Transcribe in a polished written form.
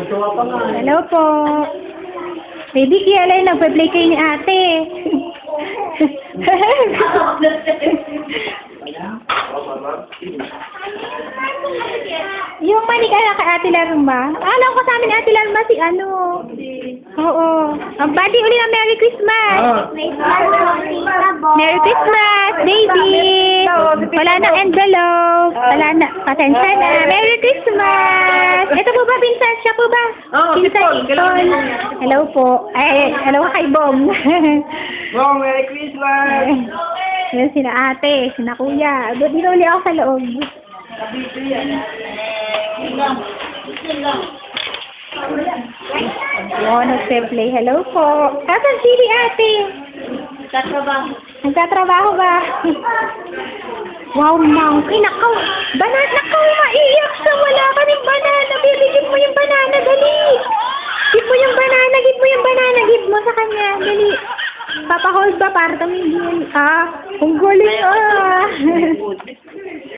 Tuwa pa nga. Hello po. Baby, kaya nagpa-play kayo ni ate. Yung manikala kay Ate Larma. Alam ko sa amin Ate Larma si ano. Oo. Ang bati uli na Merry Christmas. Merry Christmas, baby. Wala na envelope. Wala na. Pasensya na. Merry Christmas. Ito po ba, Vincent? Siya po ba? Vincent. Hello po. Ay, hello kay Bong. Bong, Merry Christmas! Yan sina ate, sina kuya. Dito ulit ako sa loob. Oo, nagse-play. Hello po. Kasan sili ate? Nagtatrabaho ba? Wow, monkey. Nakaw. Banana. Nakaw, maiyak sa wala ka ng banana. Baby, give mo yung banana. Dali. Give mo yung banana. Give mo yung banana. Give mo sa kanya. Dali. Papa-hold ba para tumigil? Ang galing